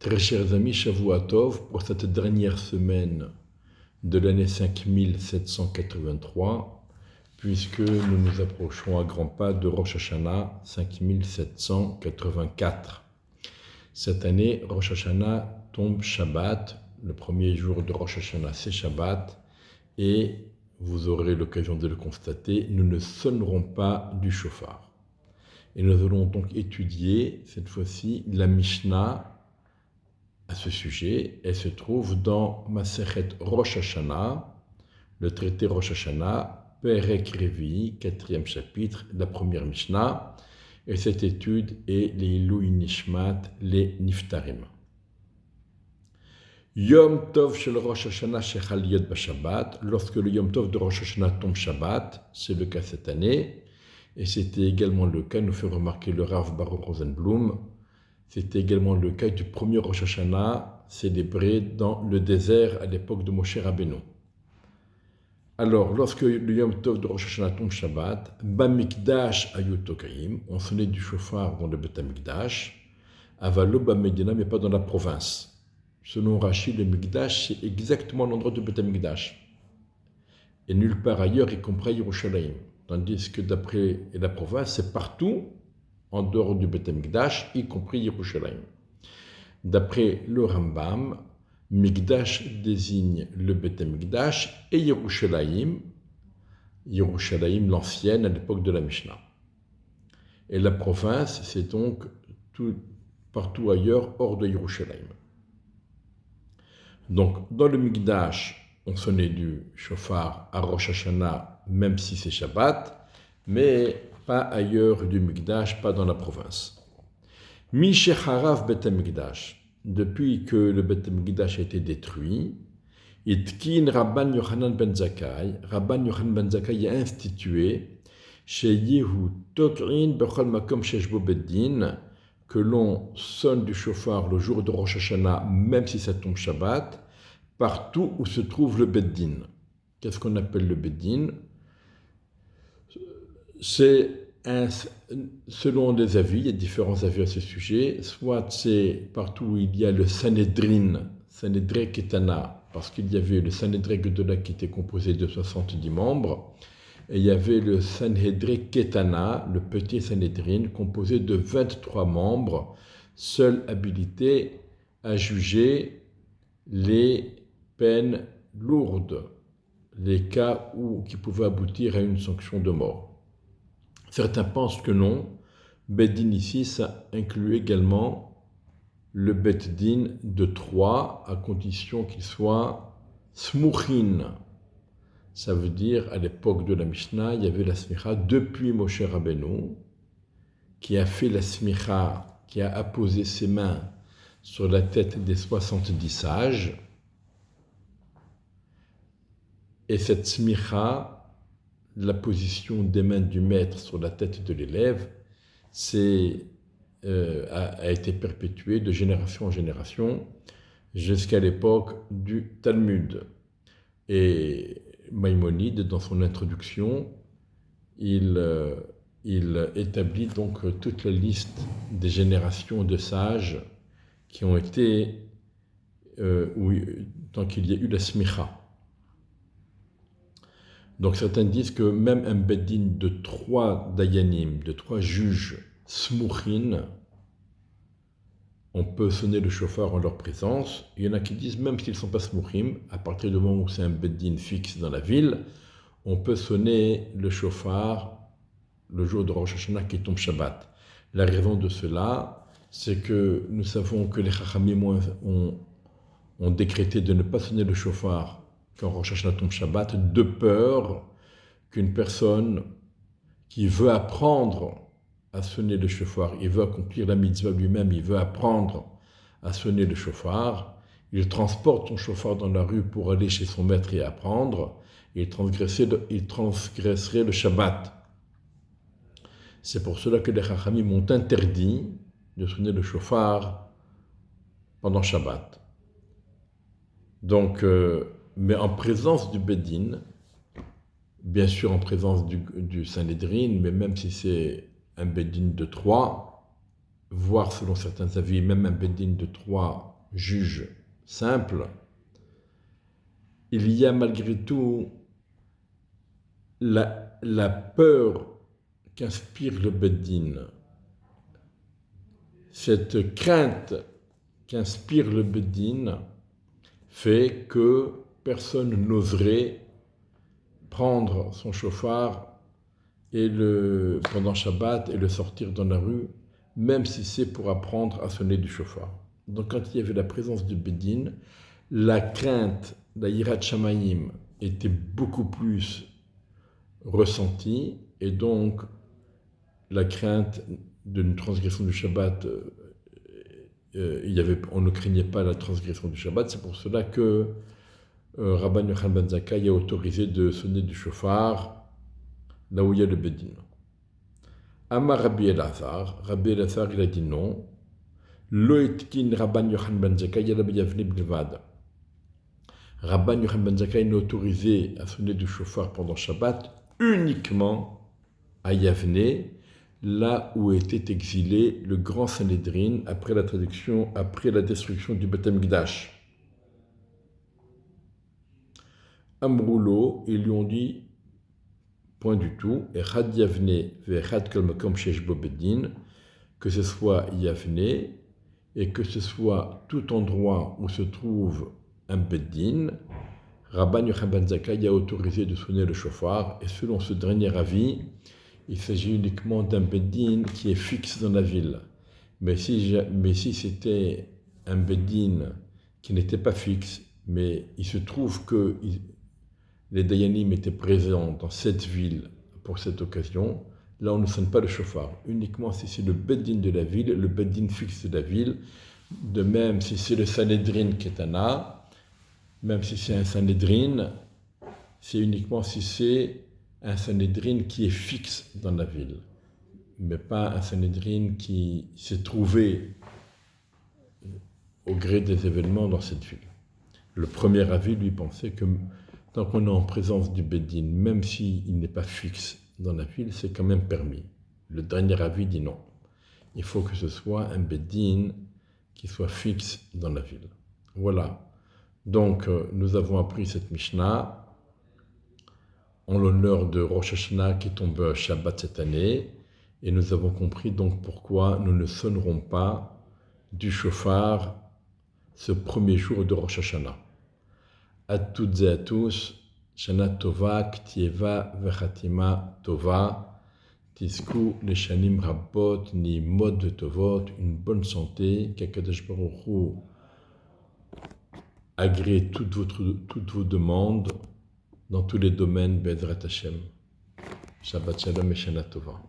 Très chers amis, Shavua Tov, pour cette dernière semaine de l'année 5783, puisque nous nous approchons à grands pas de Rosh Hashanah 5784. Cette année, Rosh Hashanah tombe Shabbat, le premier jour de Rosh Hashanah c'est Shabbat, et vous aurez l'occasion de le constater, nous ne sonnerons pas du shofar. Et nous allons donc étudier cette fois-ci la Mishnah à ce sujet. Elle se trouve dans Masechet Rosh Hashanah, le traité Rosh Hashanah, Perek Revi, 4e chapitre, la première Mishnah. Et cette étude est les Ilui Nishmat, les Niftarim. Yom Tov shel Rosh Hashanah shechal yod b'Shabbat, lorsque le Yom Tov de Rosh Hashanah tombe Shabbat, c'est le cas cette année, et c'était également le cas, nous fait remarquer le Rav Baruch Rosenblum, c'était également le cas du premier Rosh Hashanah célébré dans le désert à l'époque de Moshe Rabbeinu. Alors, lorsque le Yom Tov de Rosh Hashanah tombe Shabbat, Bamikdash ayut tokaim, on sonnait du shofar dans le Bet Amikdash, Avalo Bamedina, mais pas dans la province. Selon Rashi, le Mikdash, c'est exactement l'endroit du Bet Amikdash. Et nulle part ailleurs, y compris Yerushalayim. Tandis que d'après la province, c'est partout en dehors du Bet Amikdash, y compris Yerushalayim. D'après le Rambam, Mikdash désigne le Bet Amikdash et Yerushalayim, l'ancienne à l'époque de la Mishnah. Et la province, c'est donc partout ailleurs hors de Yerushalayim. Donc, dans le Mikdash, on sonnait du shofar à Rosh Hashanah, même si c'est Shabbat, mais pas ailleurs du Mikdash, pas dans la province. Mishecharav Bet Mikdash, depuis que le Bet Mikdash a été détruit, Itkin Rabban Yochanan ben Zakkai, Rabban Yochanan ben Zakkai a institué chez Yehu Tokrin Bechol Makom Sheshbo Beddin, que l'on sonne du shofar le jour de Rosh Hashanah, même si ça tombe Shabbat, partout où se trouve le Beddin. Qu'est-ce qu'on appelle le Beddin? C'est selon les avis, il y a différents avis à ce sujet, soit c'est partout où il y a le Sanhedrin Ketana, parce qu'il y avait le Sanhedrin Gedola qui était composé de 70 membres, et il y avait le Sanhedrin Ketana, le petit Sanhedrin, composé de 23 membres, seuls habilités à juger les peines lourdes, les cas qui pouvaient aboutir à une sanction de mort. Certains pensent que non. Beddin ici, ça inclut également le Beddin de Troyes, à condition qu'il soit smuchin. Ça veut dire, à l'époque de la Mishnah, il y avait la smicha depuis Moshe Rabbeinu, qui a fait la smicha, qui a apposé ses mains sur la tête des 70 sages. Et cette smicha, la position des mains du maître sur la tête de l'élève, a été perpétuée de génération en génération jusqu'à l'époque du Talmud. Et Maïmonide, dans son introduction, il établit donc toute la liste des générations de sages qui ont été, tant qu'il y a eu la smicha. Donc certains disent que même un beddin de 3 dayanim, de 3 juges smuchin, on peut sonner le shofar en leur présence. Il y en a qui disent même s'ils ne sont pas smuchim, à partir du moment où c'est un beddin fixe dans la ville, on peut sonner le shofar le jour de Rosh Hashanah qui tombe Shabbat. La raison de cela, c'est que nous savons que les Chachamim ont décrété de ne pas sonner le shofar quand Rosh Hashanah tombe Shabbat, de peur qu'une personne qui veut apprendre à sonner le shofar, il veut accomplir la mitzvah lui-même, il veut apprendre à sonner le shofar, il transporte son shofar dans la rue pour aller chez son maître et apprendre, il transgresserait le Shabbat. C'est pour cela que les Chachamim ont interdit de sonner le shofar pendant Shabbat. Donc, mais en présence du Beddin, bien sûr en présence du Sanhedrin, mais même si c'est un Beddin de 3, voire selon certains avis, même un Beddin de 3 juge simple, il y a malgré tout la peur qu'inspire le Beddin. Cette crainte qu'inspire le Beddin fait que personne n'oserait prendre son chauffard pendant Shabbat et le sortir dans la rue, même si c'est pour apprendre à sonner du chauffard. Donc quand il y avait la présence du Beddin, la crainte, la Yirat Shamayim, était beaucoup plus ressentie, et donc la crainte d'une transgression du Shabbat, on ne craignait pas la transgression du Shabbat. C'est pour cela que Rabban Yochanan ben Zakkai a autorisé de sonner du chauffard là où il y a le Beddin. Amar Rabbi Elazar il a dit non. Lo itkin Rabban Yochanan ben Zakkai ela b'Yavne bilvad. Rabban Yochanan ben Zakkai n'a autorisé à sonner du chauffard pendant Shabbat uniquement à Yavne, là où était exilé le grand Sanhédrin après la destruction du Beth Amikdash. Amroulo, ils lui ont dit, point du tout, Echad Yavne ve'echad kol makom sheyesh bo Beddin, que ce soit Yavne et que ce soit tout endroit où se trouve un Beddin. Rabban Yochanan ben Zakkai a autorisé de sonner le chauffard, et selon ce dernier avis, il s'agit uniquement d'un Beddin qui est fixe dans la ville. Mais si c'était un Beddin qui n'était pas fixe, mais il se trouve que les Dayanim étaient présents dans cette ville pour cette occasion, là on ne sonne pas le chauffard, uniquement si c'est le Beddin de la ville, le Beddin fixe de la ville. De même, si c'est le Sanhédrin qui est un A, même si c'est un Sanhédrin, c'est uniquement si c'est un Sanhédrin qui est fixe dans la ville, mais pas un Sanhédrin qui s'est trouvé au gré des événements dans cette ville. Le premier avis, lui, pensait que tant qu'on est en présence du Beddin, même s'il n'est pas fixe dans la ville, c'est quand même permis. Le dernier avis dit non. Il faut que ce soit un Beddin qui soit fixe dans la ville. Voilà. Donc, nous avons appris cette Mishnah en l'honneur de Rosh Hashanah qui tombe Shabbat cette année, et nous avons compris donc pourquoi nous ne sonnerons pas du chauffard ce premier jour de Rosh Hashanah. À toutes et à tous, Shana Tova, Ktieva, Vechatima Tova, Tisku, Leshanim Rabbot, Ni Mod Tovot, une bonne santé, qu'Akadosh Baruch Hu agrée toutes vos demandes dans tous les domaines, Bezrat Hashem. Shabbat Shalom et Shana Tova.